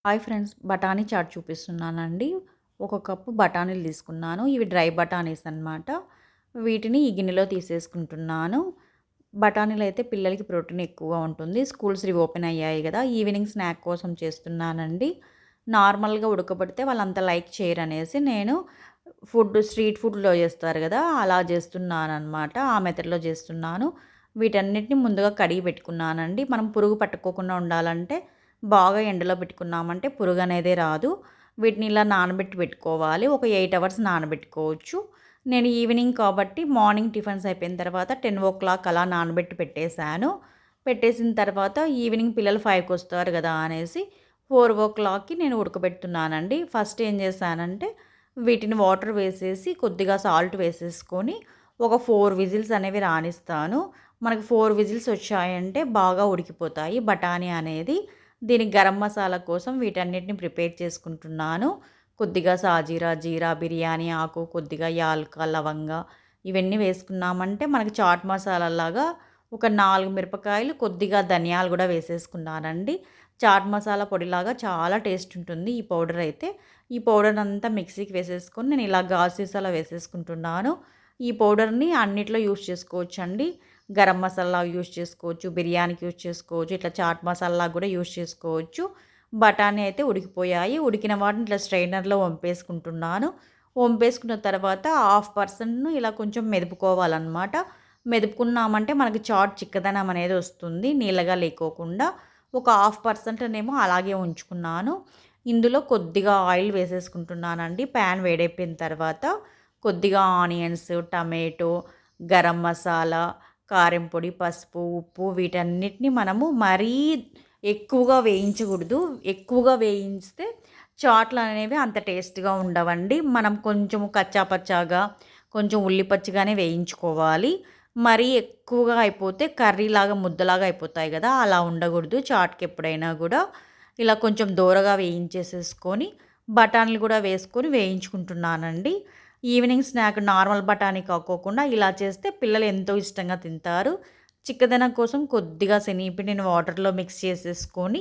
Hi friends, బఠానీ chat చూపిస్తున్నానండి. ఒక కప్పు బఠానీలు తీసుకున్నాను. ఇవి డ్రై బఠానీస్ అన్నమాట. వీటిని ఈ గిన్నెలో తీసేసుకుంటున్నాను. బఠానీలు అయితే పిల్లలకి ప్రోటీన్ ఎక్కువగా ఉంటుంది. స్కూల్స్ రీఓపెన్ అయ్యాయి కదా! ఈవినింగ్ స్నాక్ కోసం చేస్తున్నానండి. నార్మల్‌గా ఉడకబెడితే వాళ్ళంత లైక్ చేయరనేసి నేను స్ట్రీట్ ఫుడ్‌లో చేస్తారు కదా! అలా చేస్తున్నాననమాట. ఆ మెథడ్‌లో చేస్తున్నాను. వీటన్నిటిని ముందుగా కడిగి పెట్టుకున్నానండి. మనం పురుగు పట్టుకోకుండా ఉండాలంటే బాగా ఎండలో పెట్టుకున్నామంటే పురుగనేదే రాదు. వీటిని ఇలా నానబెట్టి పెట్టుకోవాలి. ఒక 8 అవర్స్ నానబెట్టుకోవచ్చు. నేను ఈవినింగ్ కాబట్టి మార్నింగ్ టిఫిన్స్ అయిపోయిన తర్వాత 10:00 అలా నానబెట్టి పెట్టేశాను. పెట్టేసిన తర్వాత ఈవినింగ్ పిల్లలు 5కి వస్తారు కదా అనేసి 4:00కి నేను ఉడకబెడుతున్నానండి. ఫస్ట్ ఏం చేశానంటే వీటిని వాటర్ వేసేసి కొద్దిగా సాల్ట్ వేసేసుకొని ఒక 4 విజిల్స్ అనేవి రానిస్తాను. మనకు 4 విజిల్స్ వచ్చాయంటే బాగా ఉడికిపోతాయి బఠానీ అనేది. దీనికి గరం మసాలా కోసం వీటన్నిటిని ప్రిపేర్ చేసుకుంటున్నాను. కొద్దిగా సాజీరా, జీరా, బిర్యానీ ఆకు, కొద్దిగా యాలుక, లవంగ ఇవన్నీ వేసుకున్నామంటే మనకి చాట్ మసాలాలాగా ఒక 4 మిరపకాయలు, కొద్దిగా ధనియాలు గూడా వేసేసుకున్నానండి. చాట్ మసాలా పొడిలాగా చాలా టేస్ట్ ఉంటుంది ఈ పౌడర్ అయితే. ఈ పౌడర్ అంతా మిక్సీకి వేసేసుకొని నేను ఇలా గాజు సీసాలో వేసేసుకుంటున్నాను. ఈ పౌడర్‌ని అన్నిట్లో యూజ్ చేసుకోవచ్చండి. గరం మసాలా యూజ్ చేసుకోవచ్చు, బిర్యానీకి యూజ్ చేసుకోవచ్చు, ఇట్లా చాట్ మసాలా కూడా యూజ్ చేసుకోవచ్చు. బఠానీ అయితే ఉడికిపోయాయి. ఉడికిన వాటిని ఇట్లా స్ట్రైనర్‌లో వంపేసుకుంటున్నాను. వంపేసుకున్న తర్వాత 1/2% ఇలా కొంచెం మెదుపుకోవాలన్నమాట. మెదుపుకున్నామంటే మనకి చాట్ చిక్కదనం అనేది వస్తుంది నీళ్ళగా లేకోకుండా. ఒక 1/2% అలాగే ఉంచుకున్నాను. ఇందులో కొద్దిగా ఆయిల్ వేసేసుకుంటున్నానండి. ప్యాన్ వేడైపోయిన తర్వాత కొద్దిగా ఆనియన్స్, టమాటో, గరం మసాలా, కారం పొడి, పసుపు, ఉప్పు వీటన్నిటిని మనము మరీ ఎక్కువగా వేయించకూడదు. ఎక్కువగా వేయిస్తే చాట్లనేవి అంత టేస్ట్‌గా ఉండవండి. మనం కొంచెం కచ్చా పచ్చాగా, కొంచెం ఉల్లి పచ్చిగానే వేయించుకోవాలి. మరీ ఎక్కువగా అయిపోతే కర్రీలాగా ముద్దలాగా అయిపోతాయి గదా! అలా ఉండకూడదు చాట్‌కి ఎప్పుడైనా గూడా. ఇలా కొంచెం దోరగా వేయించేసేసుకొని, బఠానీలు గూడా వేసుకొని వేయించుకుంటున్నానండి. ఈవినింగ్ స్నాక్ నార్మల్ బఠానీ కాకోకుండా ఇలా చేస్తే పిల్లలు ఎంతో ఇష్టంగా తింటారు. చిక్కదనం కోసం కొద్దిగా శనగపిండిని వాటర్‌లో మిక్స్ చేసేసుకొని,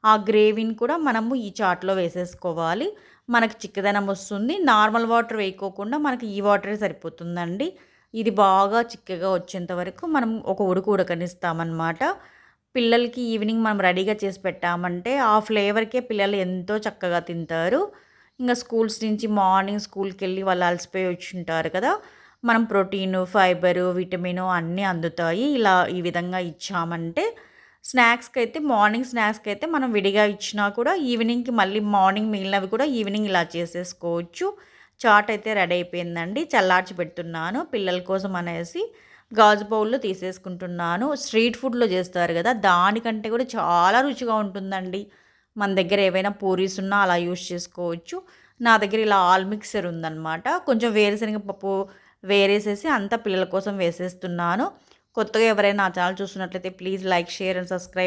ఆ గ్రేవీని కూడా మనము ఈ చాట్‌లో వేసేసుకోవాలి. మనకు చిక్కదనం వస్తుంది. నార్మల్ వాటర్ వేయకోకుండా మనకి ఈ వాటరే సరిపోతుందండి. ఇది బాగా చిక్కగా వచ్చేంత వరకు మనం ఒక ఉడకనిస్తామనమాట. పిల్లలకి ఈవినింగ్ మనం రెడీగా చేసి పెట్టామంటే ఆ ఫ్లేవర్‌కే పిల్లలు ఎంతో చక్కగా తింటారు. ఇంగ స్కూల్స్ నుంచి మార్నింగ్ స్కూల్‌కెళ్ళి వాళ్ళు అలసిపోయి వచ్చుంటారు కదా! మనం ప్రోటీను, ఫైబరు, విటమిను అన్నీ అందుతాయి. ఇలా ఈ విధంగా ఇచ్చామంటే మార్నింగ్ స్నాక్స్‌కైతే మనం విడిగా ఇచ్చినా కూడా ఈవినింగ్‌కి మళ్ళీ మార్నింగ్ మిగిలినవి కూడా ఈవినింగ్ ఇలా చేసేసుకోవచ్చు. చాట్ అయితే రెడీ అయిపోయిందండి. చల్లార్చి పెడుతున్నాను పిల్లల కోసం అనేసి. గాజు బౌల్‌లో తీసేసుకుంటున్నాను. స్ట్రీట్ ఫుడ్‌లో చేస్తారు గదా! దానికంటే కూడా చాలా రుచిగా ఉంటుందండి. మన దగ్గర ఏవైనా పూరీస్ ఉన్నా అలా యూజ్ చేసుకోవచ్చు. నా దగ్గర ఇలా ఆల్ మిక్సర్ ఉందనమాట. కొంచెం వేరుశనగ పప్పు వేరేసేసి అంతా పిల్లల కోసం వేసేస్తున్నాను. కొత్తగా ఎవరైనా నా ఛానల్ చూస్తున్నట్లయితే please like, share and subscribe.